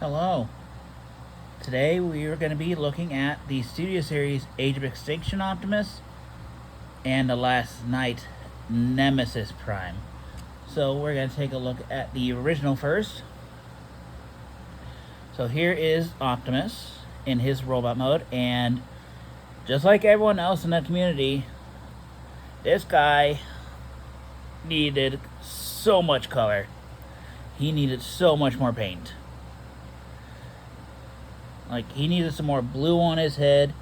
Hello. Today we are going to be looking at the Studio Series Age of Extinction Optimus and the Last Night Nemesis Prime. So we're going to take a look at the original first. So here is Optimus in his robot mode, and just like everyone else in the community, this guy needed so much color. He needed so much more paint. Like, he needed some more blue on his head,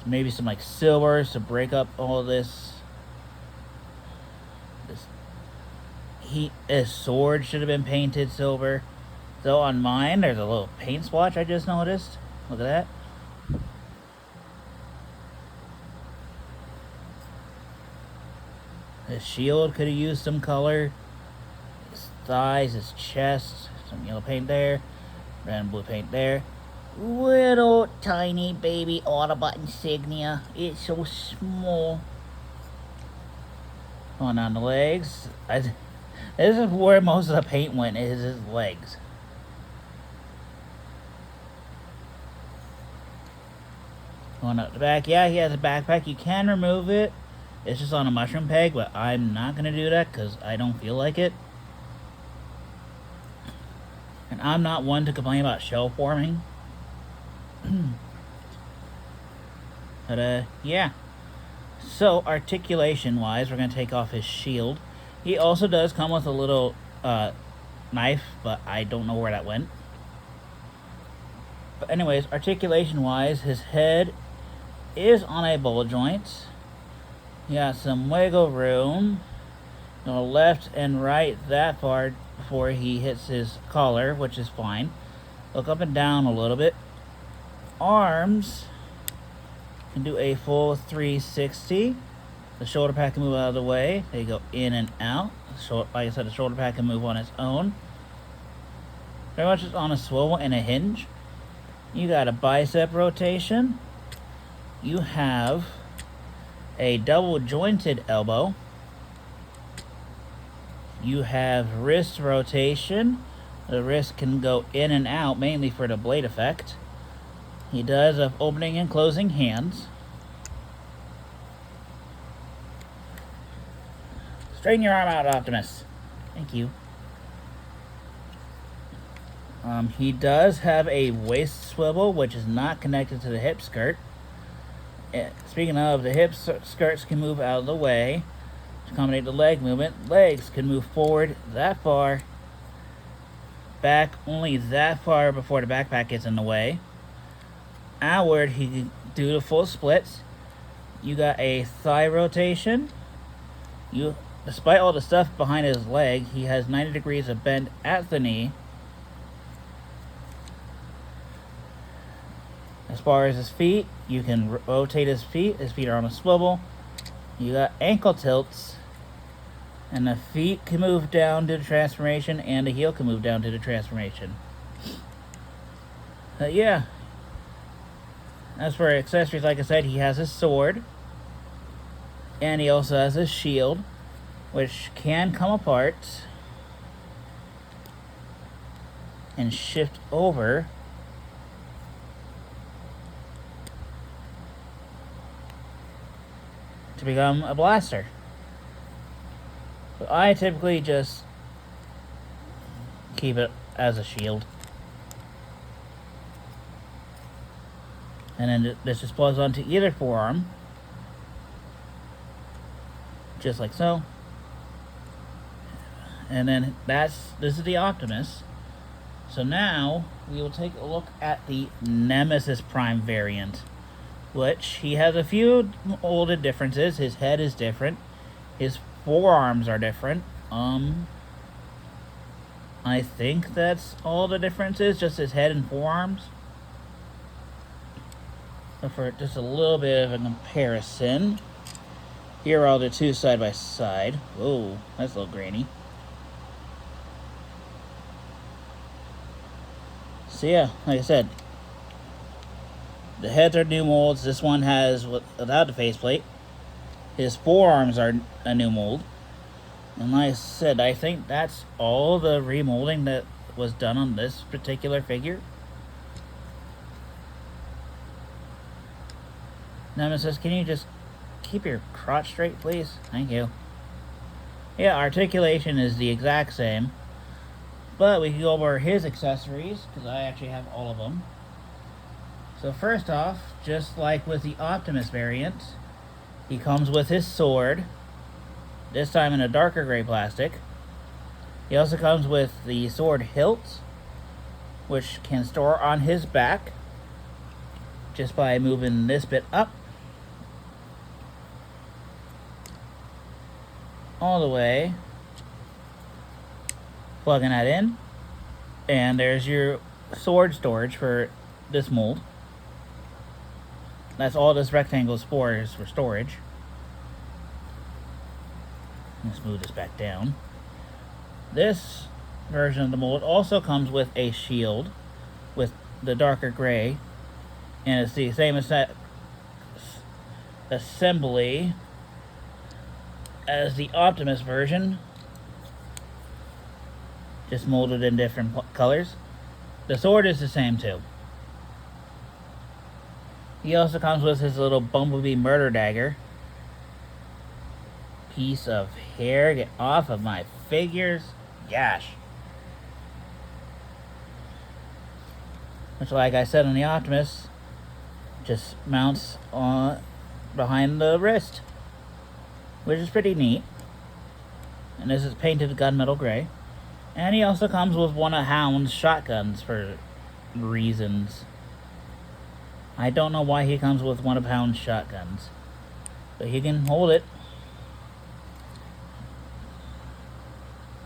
maybe some like silvers to break up all this. His sword should have been painted silver. So on mine, there's a little paint splotch I just noticed. Look at that. His shield could have used some color. His thighs, his chest, some yellow paint there, red and blue paint there. Little tiny baby Autobot insignia. It's so small. Going on the legs. This is where most of the paint went, is his legs. Going up the back. Yeah, he has a backpack. You can remove it. It's just on a mushroom peg, but I'm not going to do that because I don't feel like it. And I'm not one to complain about shell forming. But, yeah. So, articulation-wise, we're going to take off his shield. He also does come with a little knife, but I don't know where that went. But anyways, articulation-wise, his head is on a ball joint. He got some wiggle room. Go left and right that far before he hits his collar, which is fine. Look up and down a little bit. Arms can do a full 360. The shoulder pad can move out of the way. They go in and out. Like I said, the shoulder pad can move on its own. Pretty much it's on a swivel and a hinge. You got a bicep rotation. You have a double jointed elbow. You have wrist rotation. The wrist can go in and out, mainly for the blade effect. He does have opening and closing hands. Straighten your arm out, Optimus. Thank you. He does have a waist swivel, which is not connected to the hip skirt. Speaking of, the hip skirts can move out of the way to accommodate the leg movement. Legs can move forward that far, back only that far before the backpack gets in the way. Outward, he can do the full splits. You got a thigh rotation. Despite all the stuff behind his leg, he has 90 degrees of bend at the knee. As far as his feet, you can rotate his feet. His feet are on a swivel. You got ankle tilts. And the feet can move down to the transformation, and the heel can move down to the transformation. Yeah. As for accessories, like I said, he has his sword. And he also has his shield, which can come apart and shift over to become a blaster. But I typically just keep it as a shield. And then this just plugs onto either forearm. Just like so. And then this is the Optimus. So now we will take a look at the Nemesis Prime variant, which he has a few older differences. His head is different. His forearms are different. I think that's all the differences, just his head and forearms. But for just a little bit of a comparison, here are the two side by side. Whoa, that's a little grainy. So yeah, like I said, the heads are new molds. This one has without the faceplate. His forearms are a new mold. And like I said, I think that's all the remolding that was done on this particular figure. Nemesis, can you just keep your crotch straight, please? Thank you. Yeah, articulation is the exact same. But we can go over his accessories, because I actually have all of them. So first off, just like with the Optimus variant, he comes with his sword, this time in a darker gray plastic. He also comes with the sword hilt, which can store on his back, just by moving this bit up. All the way. Plugging that in, and there's your sword storage for this mold. That's all this rectangle is for storage. Let's move this back down. This version of the mold also comes with a shield with the darker gray, and it's the same assembly as the Optimus version, just molded in different colors. The sword is the same too. He also comes with his little bumblebee murder dagger. Piece of hair, get off of my figures. Gosh. Which, like I said on the Optimus, just mounts on behind the wrist, which is pretty neat. And this is painted gunmetal gray. And he also comes with one of Hound's shotguns for reasons. I don't know why he comes with one of Hound's shotguns, but he can hold it.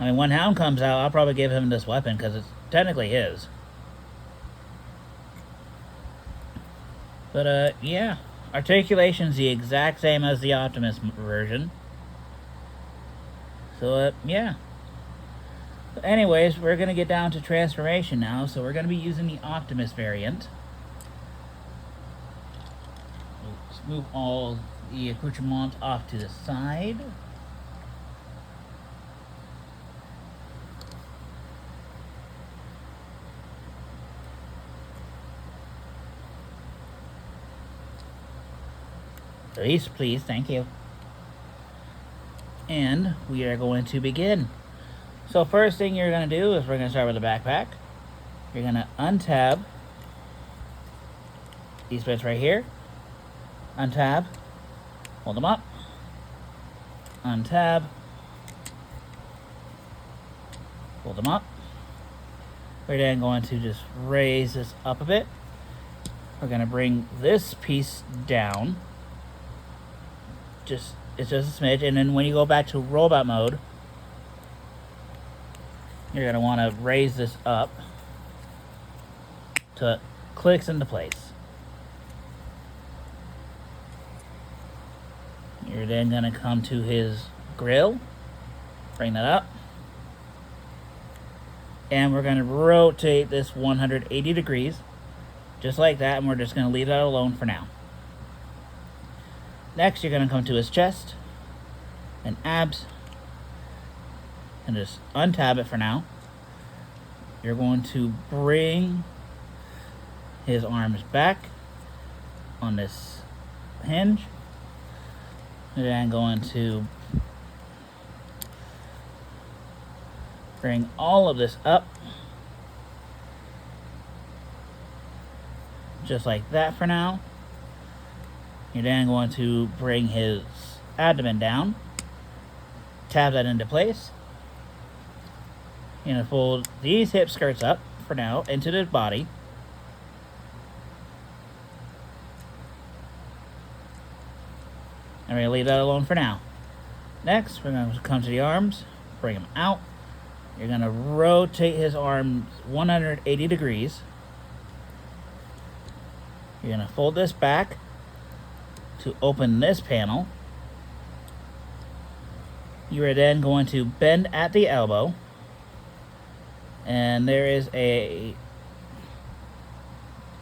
I mean, when Hound comes out, I'll probably give him this weapon because it's technically his. But, yeah. Articulation's the exact same as the Optimus version. So, yeah. But anyways, we're going to get down to transformation now, so we're going to be using the Optimus variant. Let's move all the accoutrements off to the side. Please, thank you. And we are going to begin. So first thing you're going to do is we're going to start with the backpack. You're going to untab these bits right here. Untab. Hold them up. Untab. Hold them up. We're then going to just raise this up a bit. We're going to bring this piece down. It's just a smidge, and then when you go back to robot mode, you're going to want to raise this up till it clicks into place. You're then going to come to his grill, bring that up, and we're going to rotate this 180 degrees, just like that, and we're just going to leave that alone for now. Next, you're going to come to his chest and abs and just untab it for now. You're going to bring his arms back on this hinge. And then I'm going to bring all of this up just like that for now. You're then going to bring his abdomen down, tab that into place. You're going to fold these hip skirts up for now into the body. And we're going to leave that alone for now. Next, we're going to come to the arms, bring them out. You're going to rotate his arms 180 degrees. You're going to fold this back to open this panel. You are then going to bend at the elbow, and there is a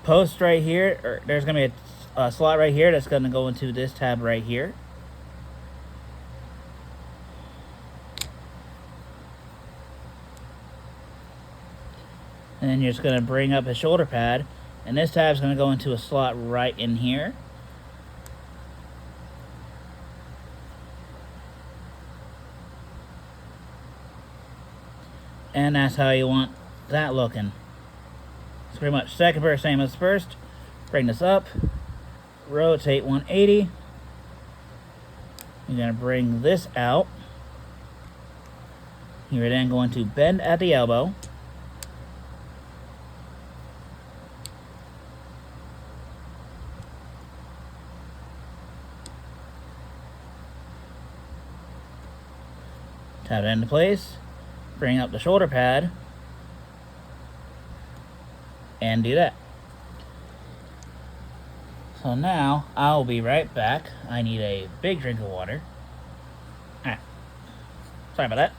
post right here, or there's going to be a slot right here that's going to go into this tab right here. And then you're just going to bring up his shoulder pad, and this tab is going to go into a slot right in here. And that's how you want that looking. It's pretty much second verse, same as first. Bring this up, rotate 180. You're going to bring this out. You're then going to bend at the elbow. Tap it into place. Bring up the shoulder pad. And do that. So now, I'll be right back. I need a big drink of water. Ah, sorry about that.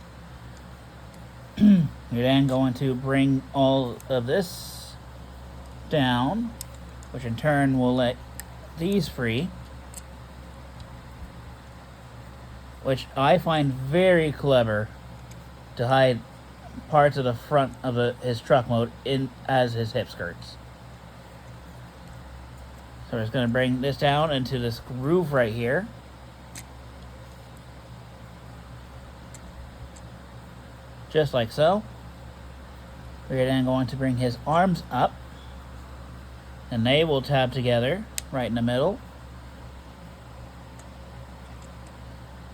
You're then going to bring all of this down, which in turn will let these free, which I find very clever to hide parts of the front of his truck mode in as his hip skirts. So we're just going to bring this down into this groove right here. Just like so. We're then going to bring his arms up, and they will tab together right in the middle.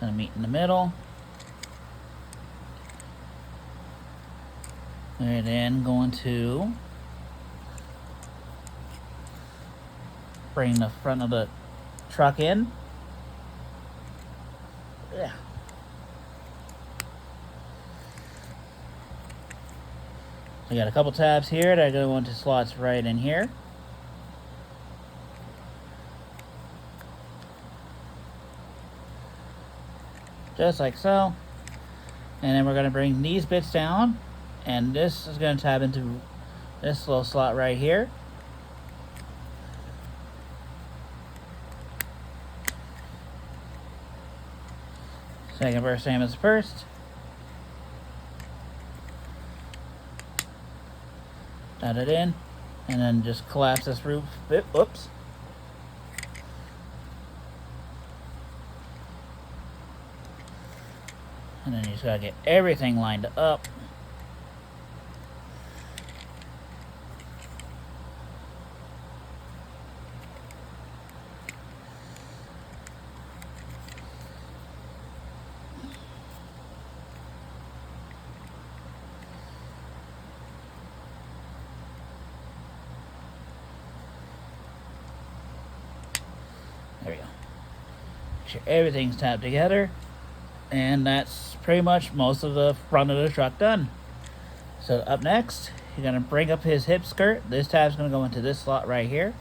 Gonna meet in the middle. We're then going to bring the front of the truck in. Yeah. We got a couple tabs here that are going to go into slots right in here. Just like so. And then we're going to bring these bits down. And this is going to tab into this little slot right here. Second verse, same as first. Add it in, and then just collapse this roof bit. Oops. And then you just gotta get everything lined up. There we go. Make sure everything's tapped together. And that's pretty much most of the front of the truck done. So up next, you're going to bring up his hip skirt. This tab's going to go into this slot right here.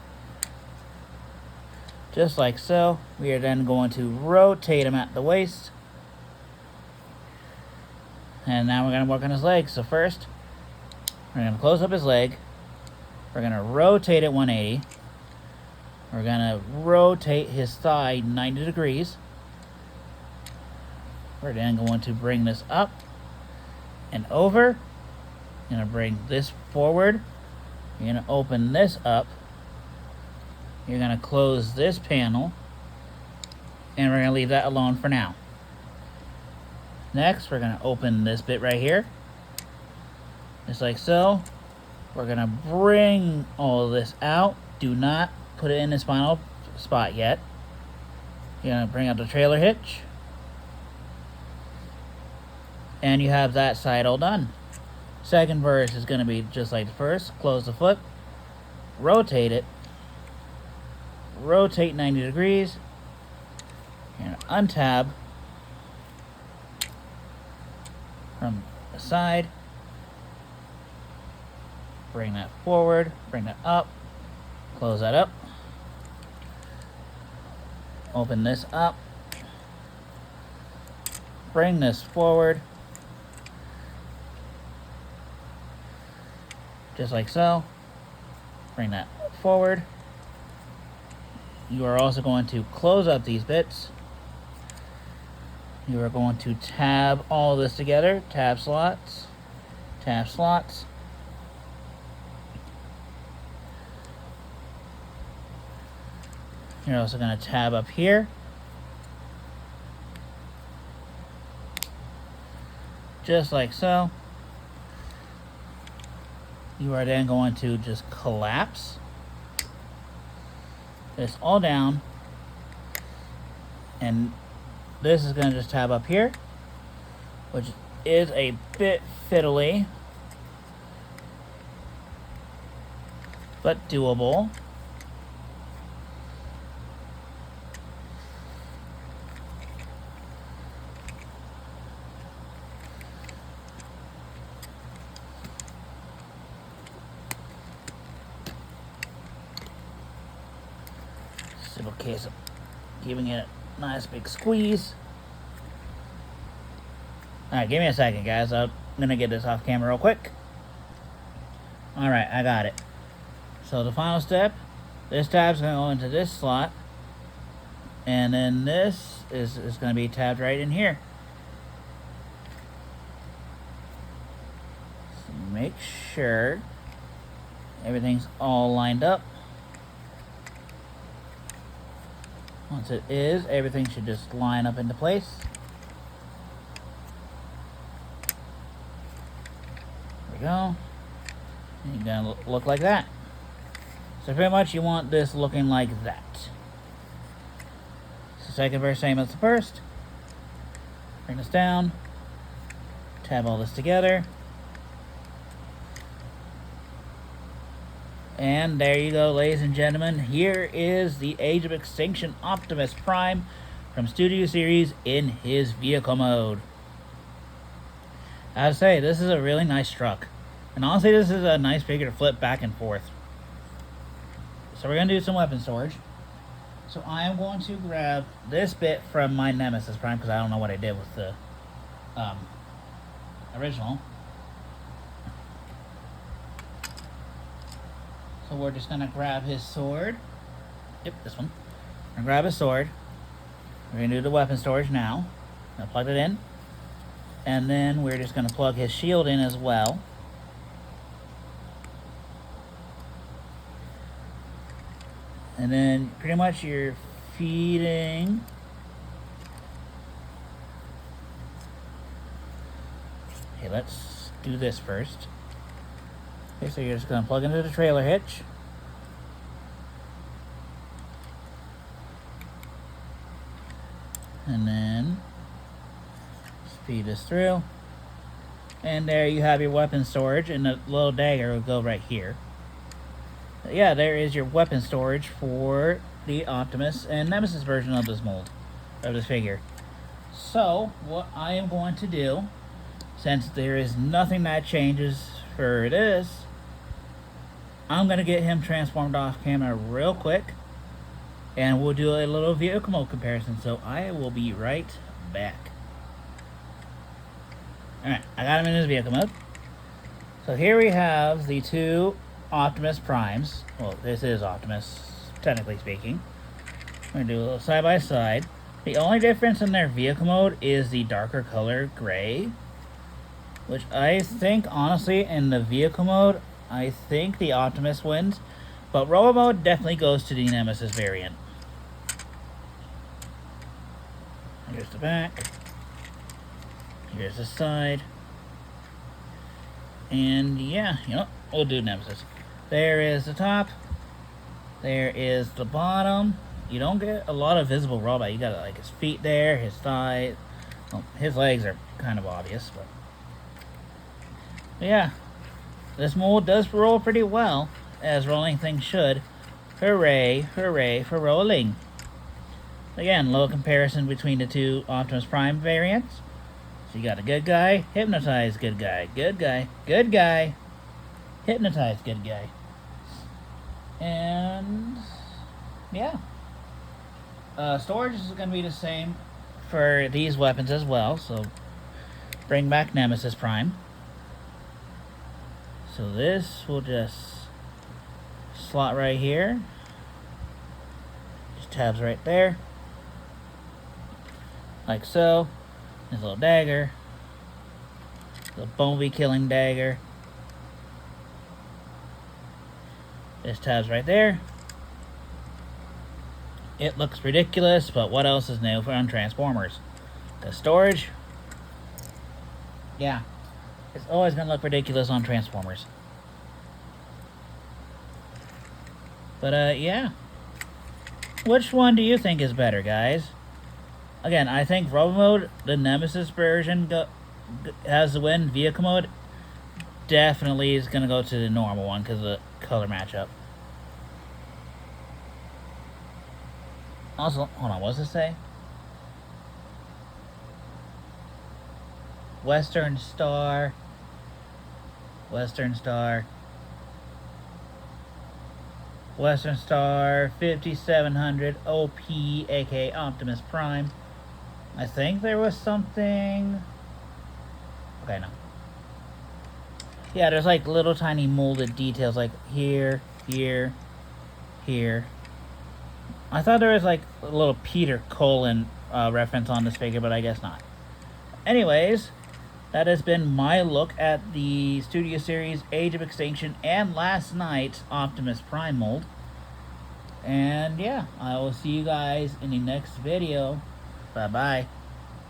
Just like so. We are then going to rotate him at the waist. And now we're going to work on his legs. So first, we're going to close up his leg. We're going to rotate it 180. We're going to rotate his thigh 90 degrees. We're then going to bring this up and over. You're going to bring this forward. You're going to open this up. You're going to close this panel. And we're going to leave that alone for now. Next, we're going to open this bit right here. Just like so. We're going to bring all of this out. Do not put it in its final spot yet. You're going to bring out the trailer hitch. And you have that side all done. Second verse is going to be just like the first. Close the foot. Rotate it. Rotate 90 degrees. You're going to untab from the side. Bring that forward. Bring that up. Close that up. Open this up. Bring this forward. Just like so. Bring that forward. You are also going to close up these bits. You are going to tab all this together. Tab slots. Tab slots. You're also going to tab up here. Just like so. You are then going to just collapse this all down, and this is going to just tab up here, which is a bit fiddly, but doable. Simple case of giving it a nice big squeeze. Alright, give me a second, guys. I'm gonna get this off camera real quick. Alright, I got it. So the final step, this tab's gonna go into this slot, and then this is gonna be tabbed right in here. So make sure everything's all lined up. Once it is, everything should just line up into place. There we go. And you're gonna look like that. So pretty much you want this looking like that. So second verse, same as the first. Bring this down. Tab all this together. And there you go, ladies and gentlemen. Here is the Age of Extinction Optimus Prime from Studio Series in his vehicle mode. I have to say, this is a really nice truck. And honestly, this is a nice figure to flip back and forth. So we're going to do some weapon storage. So I am going to grab this bit from my Nemesis Prime, because I don't know what I did with the original. So we're just going to grab his sword. Yep, this one. We're going to grab his sword. We're going to do the weapon storage now. I'm going to plug it in. And then we're just going to plug his shield in as well. And then pretty much you're feeding okay, let's do this first. Okay, so you're just going to plug into the trailer hitch. And then feed this through. And there you have your weapon storage, and the little dagger will go right here. But yeah, there is your weapon storage for the Optimus and Nemesis version of this mold, of this figure. So, what I am going to do, since there is nothing that changes for this, I'm going to get him transformed off camera real quick, and we'll do a little vehicle mode comparison. So I will be right back. Alright, I got him in his vehicle mode. So here we have the two Optimus Primes. Well, this is Optimus, technically speaking. We're going to do a little side by side. The only difference in their vehicle mode is the darker color gray, which I think, honestly, in the vehicle mode, I think the Optimus wins, but Robo mode definitely goes to the Nemesis variant. Here's the back. Here's the side. And yeah, you know, we'll do Nemesis. There is the top. There is the bottom. You don't get a lot of visible robot. You got like his feet there, his thighs. Well, his legs are kind of obvious, but yeah. This mold does roll pretty well, as rolling things should. Hooray, hooray for rolling. Again, little comparison between the two Optimus Prime variants. So you got a good guy, hypnotized good guy, good guy, good guy, hypnotized good guy. And yeah. Storage is going to be the same for these weapons as well. So bring back Nemesis Prime. So this will just slot right here. Just tabs right there. Like so. His little dagger. The bumblebee killing dagger. This tabs right there. It looks ridiculous, but what else is new on Transformers? The storage. Yeah. It's always going to look ridiculous on Transformers. But, yeah. Which one do you think is better, guys? Again, I think Robo Mode, the Nemesis version, has the win. Vehicle Mode definitely is going to go to the normal one because of the color matchup. Also, hold on, what does it say? Western Star, 5700 OP, aka Optimus Prime. I think there was something. Okay, no. Yeah, there's like little tiny molded details, like here, here, here. I thought there was like a little Peter Cullen reference on this figure, but I guess not. Anyways, that has been my look at the Studio Series Age of Extinction and last night's Optimus Prime mold. And yeah, I will see you guys in the next video. Bye-bye.